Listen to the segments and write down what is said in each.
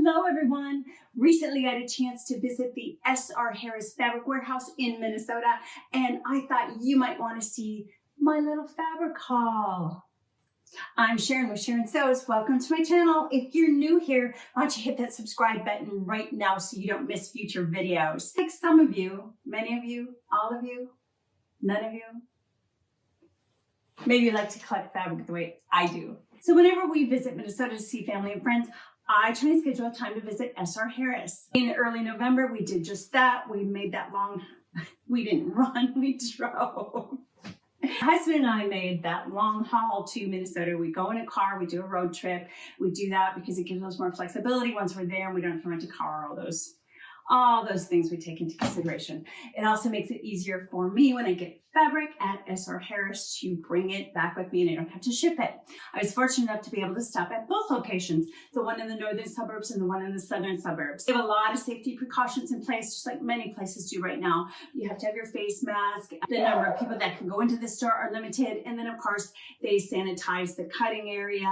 Hello everyone. Recently I had a chance to visit the S.R. Harris Fabric Warehouse in Minnesota, and I thought you might want to see my little fabric haul. I'm Sharon with Sharon Sews. Welcome to my channel. If you're new here, why don't you hit that subscribe button right now so you don't miss future videos. Like some of you, many of you, all of you, none of you, maybe you like to collect fabric the way I do. So whenever we visit Minnesota to see family and friends, I try and schedule a time to visit S.R. Harris. In early November, we did just that. We made that long, we didn't run, we drove. My husband and I made that long haul to Minnesota. We go in a car, we do a road trip. We do that because it gives us more flexibility once we're there and we don't have to rent a car, all those things we take into consideration. It also makes it easier for me when I get fabric at S.R. Harris to bring it back with me and I don't have to ship it. I was fortunate enough to be able to stop at both locations, the one in the northern suburbs and the one in the southern suburbs. They have a lot of safety precautions in place, just like many places do right now. You have to have your face mask. The number of people that can go into the store are limited. And then of course, they sanitize the cutting area,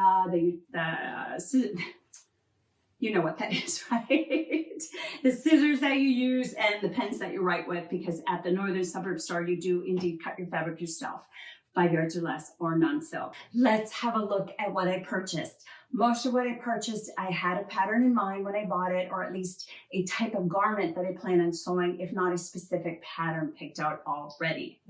you know what that is, right? The scissors that you use and the pens that you write with, because at the northern suburb store, you do indeed cut your fabric yourself, 5 yards or less or non-silk. Let's have a look at what I purchased. Most of what I purchased, I had a pattern in mind when I bought it, or at least a type of garment that I plan on sewing, if not a specific pattern picked out already.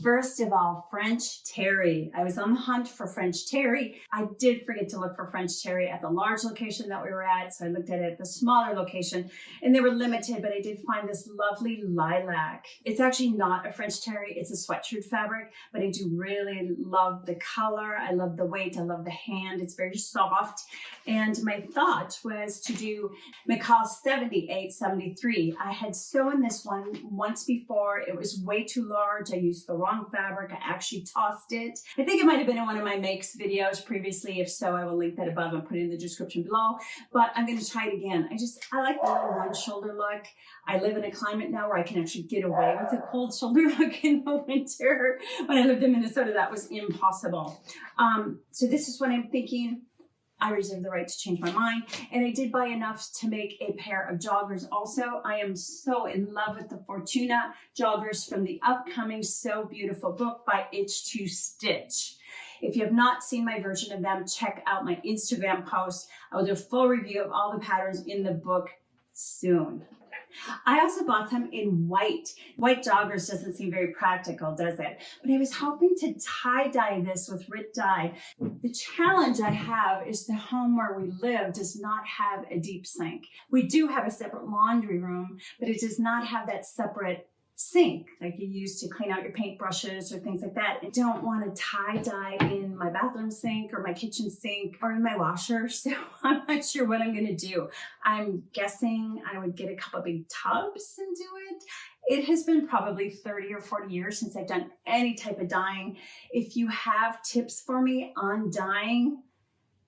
First of all, French terry. I was on the hunt for French terry. I did forget to look for French terry at the large location that we were at, so I looked at it at the smaller location, and they were limited, but I did find this lovely lilac. It's actually not a French terry, it's a sweatshirt fabric, but I do really love the color. I love the weight, I love the hand. It's very soft, and my thought was to do McCall 7873. I had sewn this one once before. It was way too large. I used the wrong fabric. I actually tossed it. I think it might have been in one of my makes videos previously. If so, I will link that above and put it in the description below, but I'm going to try it again. I like the little one shoulder look. I live in a climate now where I can actually get away with a cold shoulder look in the winter. When I lived in Minnesota, that was impossible. So this is what I'm thinking. I reserve the right to change my mind. And I did buy enough to make a pair of joggers also. I am so in love with the Fortuna joggers from the upcoming So Beautiful book by Itch to Stitch. If you have not seen my version of them, check out my Instagram post. I will do a full review of all the patterns in the book soon. I also bought some in white. White joggers doesn't seem very practical, does it? But I was hoping to tie-dye this with Rit dye. The challenge I have is the home where we live does not have a deep sink. We do have a separate laundry room, but it does not have that separate sink like you use to clean out your paintbrushes or things like that. I don't want to tie-dye in my bathroom sink or my kitchen sink or in my washer, so I'm not sure what I'm going to do. I'm guessing I would get a couple big tubs and do it. It has been probably 30 or 40 years since I've done any type of dyeing. If you have tips for me on dyeing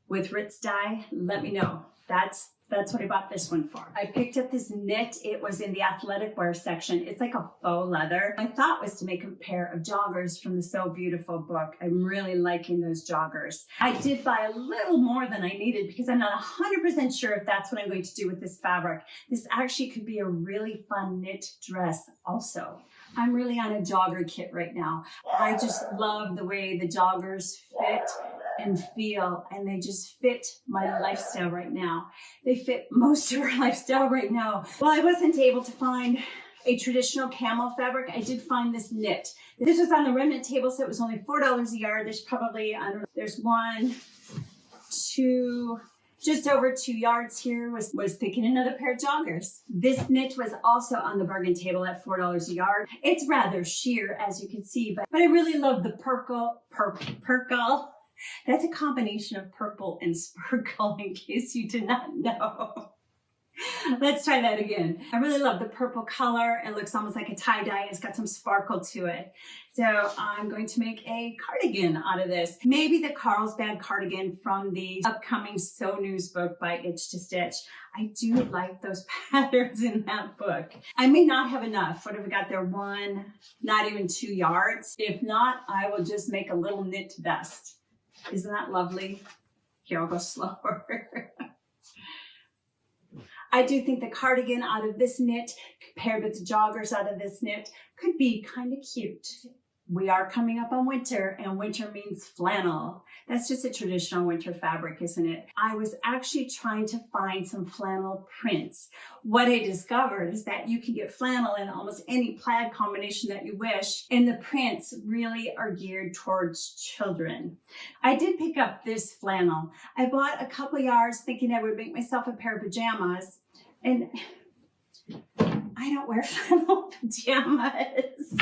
with Ritz dye, let me know. That's what I bought this one for. I picked up this knit. It was in the athletic wear section. It's like a faux leather. My thought was to make a pair of joggers from the So Beautiful book. I'm really liking those joggers. I did buy a little more than I needed because I'm not 100% sure if that's what I'm going to do with this fabric. This actually could be a really fun knit dress also. I'm really on a jogger kit right now. I just love the way the joggers fit and feel, and they just fit my lifestyle right now. They fit most of our lifestyle right now. Well, I wasn't able to find a traditional camel fabric. I did find this knit. This was on the remnant table, so it was only $4 a yard. There's probably, I don't know, there's 1, 2, just over 2 yards here. Was thinking another pair of joggers. This knit was also on the bargain table at $4 a yard. It's rather sheer, as you can see, but I really love the purple. That's a combination of purple and sparkle, in case you did not know. Let's try that again. I really love the purple color. It looks almost like a tie-dye. It's got some sparkle to it. So I'm going to make a cardigan out of this. Maybe the Carlsbad cardigan from the upcoming Sew News book by Itch to Stitch. I do like those patterns in that book. I may not have enough. What have we got there? 1, not even 2 yards. If not, I will just make a little knit vest. Isn't that lovely? Here, I'll go slower. I do think the cardigan out of this knit paired with the joggers out of this knit could be kind of cute. We are coming up on winter, and winter means flannel. That's just a traditional winter fabric, isn't it? I was actually trying to find some flannel prints. What I discovered is that you can get flannel in almost any plaid combination that you wish, and the prints really are geared towards children. I did pick up this flannel. I bought a couple yards thinking I would make myself a pair of pajamas, and I don't wear flannel pajamas.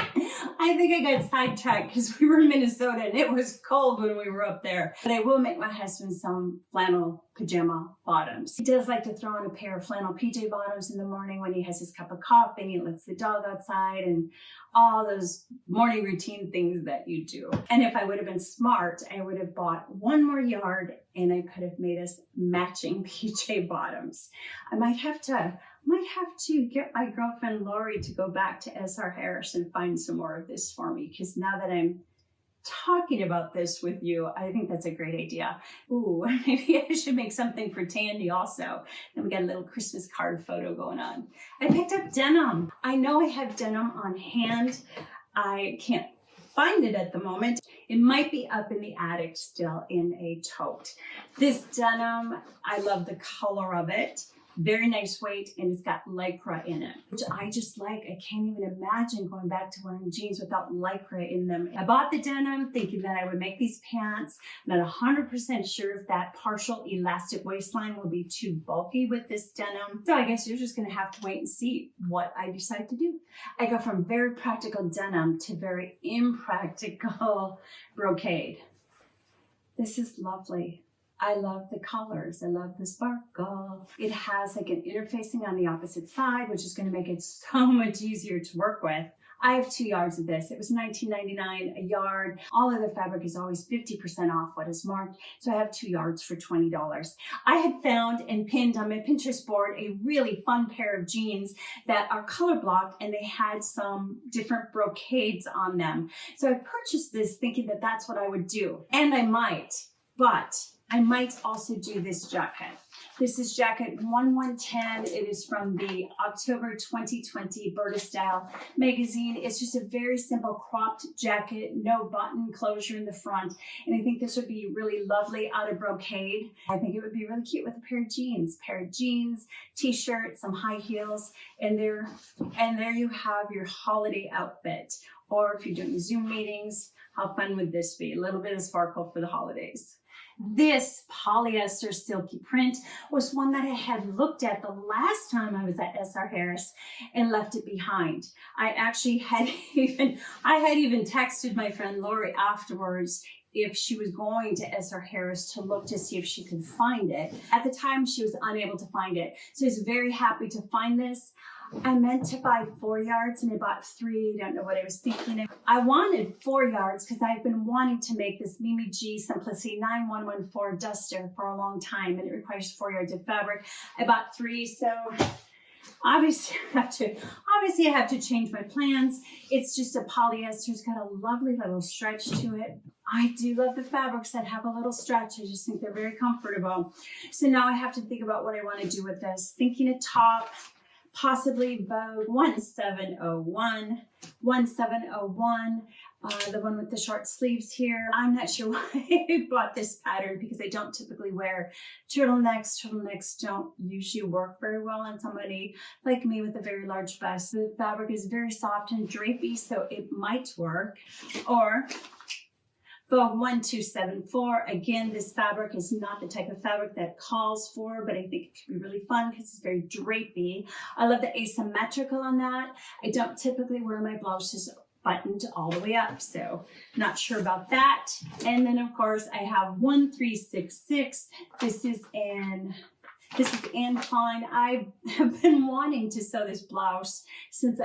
I think I got sidetracked because we were in Minnesota and it was cold when we were up there. But I will make my husband some flannel pajama bottoms. He does like to throw on a pair of flannel PJ bottoms in the morning when he has his cup of coffee and he lets the dog outside and all those morning routine things that you do. And if I would have been smart, I would have bought one more yard and I could have made us matching PJ bottoms. I might have to get my girlfriend Lori to go back to SR Harris and find some more of this for me, because now that I'm talking about this with you, I think that's a great idea. Ooh, maybe I should make something for Tandy also. Then we got a little Christmas card photo going on. I picked up denim. I know I have denim on hand. I can't find it at the moment. It might be up in the attic still in a tote. This denim, I love the color of it. Very nice weight, and it's got Lycra in it, which I just like. I can't even imagine going back to wearing jeans without Lycra in them. I bought the denim thinking that I would make these pants. I'm not 100% sure if that partial elastic waistline will be too bulky with this denim. So I guess you're just gonna have to wait and see what I decide to do. I go from very practical denim to very impractical brocade. This is lovely. I love the colors. I love the sparkle. It has like an interfacing on the opposite side, which is going to make it so much easier to work with. I have 2 yards of this. It was $19.99 a yard. All of the fabric is always 50% off what is marked. So I have 2 yards for $20. I had found and pinned on my Pinterest board a really fun pair of jeans that are color blocked, and they had some different brocades on them. So I purchased this thinking that that's what I would do. And I might, but I might also do this jacket. This is jacket 1110. It is from the October 2020 Berta Style magazine. It's just a very simple cropped jacket, no button closure in the front. And I think this would be really lovely out of brocade. I think it would be really cute with a pair of jeans, t-shirt, some high heels, and there you have your holiday outfit. Or if you're doing Zoom meetings, how fun would this be? A little bit of sparkle for the holidays. This polyester silky print was one that I had looked at the last time I was at SR Harris and left it behind. I actually had even texted my friend Lori afterwards if she was going to SR Harris to look to see if she could find it. At the time, she was unable to find it. So I was very happy to find this. I meant to buy 4 yards and I bought 3. I don't know what I was thinking. I wanted 4 yards because I've been wanting to make this Mimi G Simplicity 9114 duster for a long time, and it requires 4 yards of fabric. I bought 3, so obviously I have to change my plans. It's just a polyester. It's got a lovely little stretch to it. I do love the fabrics that have a little stretch. I just think they're very comfortable. So now I have to think about what I want to do with this. Thinking a top, possibly Vogue 1701, the one with the short sleeves here. I'm not sure why I bought this pattern because I don't typically wear turtlenecks. Turtlenecks don't usually work very well on somebody like me with a very large bust. The fabric is very soft and drapey, so it might work. Or Vogue 1274, again, this fabric is not the type of fabric that calls for, but I think it could be really fun because it's very drapey. I love the asymmetrical on that. I don't typically wear my blouses buttoned all the way up, so not sure about that. And then of course I have 1366. This is Anne Klein. I have been wanting to sew this blouse since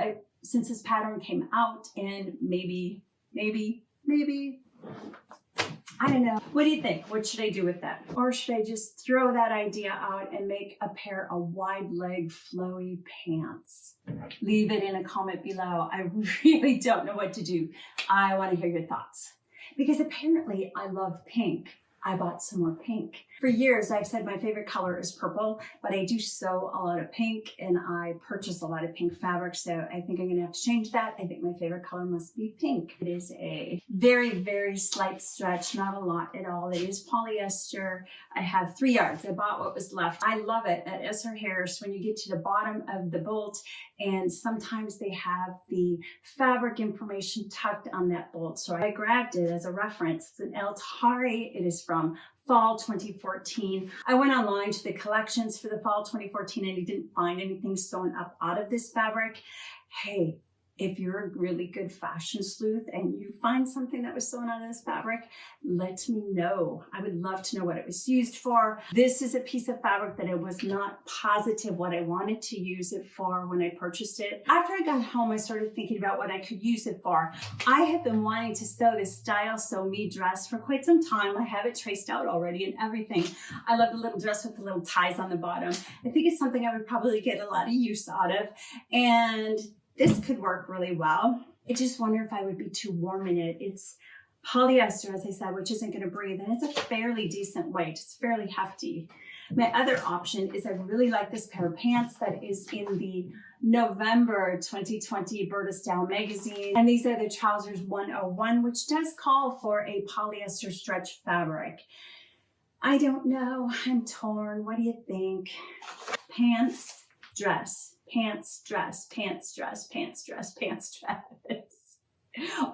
this pattern came out, and maybe I don't know. What do you think? What should I do with that? Or should I just throw that idea out and make a pair of wide leg flowy pants? Leave it in a comment below. I really don't know what to do. I want to hear your thoughts. Because apparently I love pink. I bought some more pink. For years, I've said my favorite color is purple, but I do sew a lot of pink and I purchase a lot of pink fabric. So I think I'm gonna have to change that. I think my favorite color must be pink. It is a very, very slight stretch, not a lot at all. It is polyester. I have 3 yards. I bought what was left. I love it at S.R. Harris when you get to the bottom of the bolt, and sometimes they have the fabric information tucked on that bolt. So I grabbed it as a reference. It's an El Tahari. It is from fall 2014. I went online to the collections for the fall 2014 and I didn't find anything sewn up out of this fabric. Hey, if you're a really good fashion sleuth and you find something that was sewn out of this fabric, let me know. I would love to know what it was used for. This is a piece of fabric that I was not positive what I wanted to use it for when I purchased it. After I got home, I started thinking about what I could use it for. I have been wanting to sew this Style Sew Me dress for quite some time. I have it traced out already and everything. I love the little dress with the little ties on the bottom. I think it's something I would probably get a lot of use out of. And this could work really well. I just wonder if I would be too warm in it. It's polyester, as I said, which isn't going to breathe, and it's a fairly decent weight. It's fairly hefty. My other option is I really like this pair of pants that is in the November 2020 Berta Style magazine. And these are the Trousers 101, which does call for a polyester stretch fabric. I don't know. I'm torn. What do you think? Pants, dress. Pants, dress, pants, dress, pants, dress, pants, dress,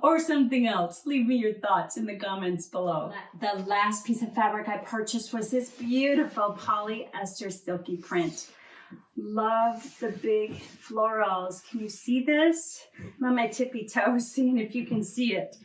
or something else. Leave me your thoughts in the comments below. The last piece of fabric I purchased was this beautiful polyester silky print. Love the big florals. Can you see this? I'm on my tippy toes, seeing if you can see it.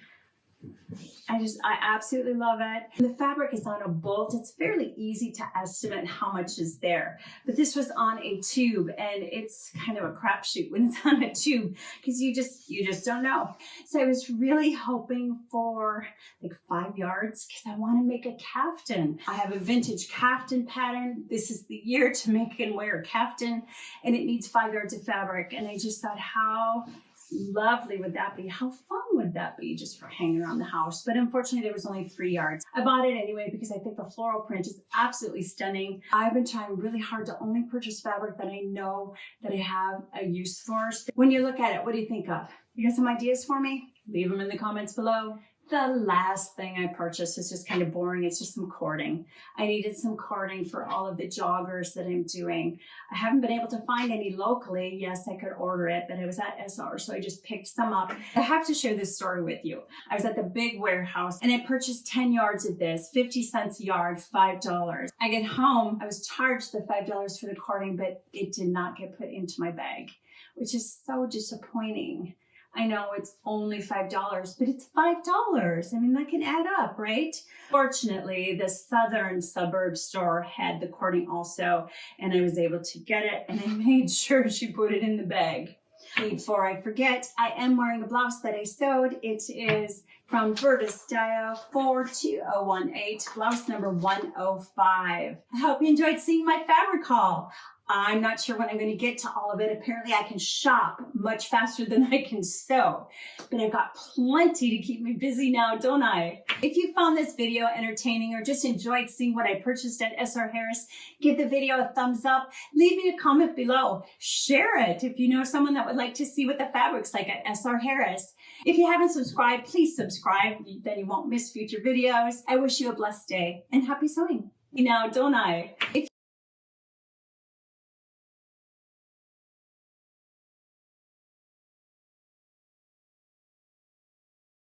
I absolutely love it. The fabric is on a bolt. It's fairly easy to estimate how much is there. But this was on a tube, and it's kind of a crapshoot when it's on a tube because you just don't know. So I was really hoping for like 5 yards because I want to make a caftan. I have a vintage caftan pattern. This is the year to make and wear a caftan, and it needs 5 yards of fabric. And I just thought, how lovely would that be? How fun would that be just for hanging around the house? But unfortunately, there was only 3 yards. I bought it anyway because I think the floral print is absolutely stunning. I've been trying really hard to only purchase fabric that I know that I have a use for. So when you look at it, what do you think of? You got some ideas for me? Leave them in the comments below. The last thing I purchased is just kind of boring. It's just some cording. I needed some cording for all of the joggers that I'm doing. I haven't been able to find any locally. Yes, I could order it, but I was at SR, so I just picked some up. I have to share this story with you. I was at the big warehouse and I purchased 10 yards of this, 50 cents a yard, $5. I get home, I was charged the $5 for the cording, but it did not get put into my bag, which is so disappointing. I know it's only $5, but it's $5. I mean, that can add up, right? Fortunately, the southern suburb store had the cording also, and I was able to get it, and I made sure she put it in the bag. Before I forget, I am wearing a blouse that I sewed. It is from Berta Style 42018, blouse number 105. I hope you enjoyed seeing my fabric haul. I'm not sure when I'm going to get to all of it. Apparently I can shop much faster than I can sew, but I've got plenty to keep me busy now, don't I? If you found this video entertaining or just enjoyed seeing what I purchased at S.R. Harris, give the video a thumbs up. Leave me a comment below. Share it if you know someone that would like to see what the fabric's like at S.R. Harris. If you haven't subscribed, please subscribe. Then you won't miss future videos. I wish you a blessed day and happy sewing. Now, don't I?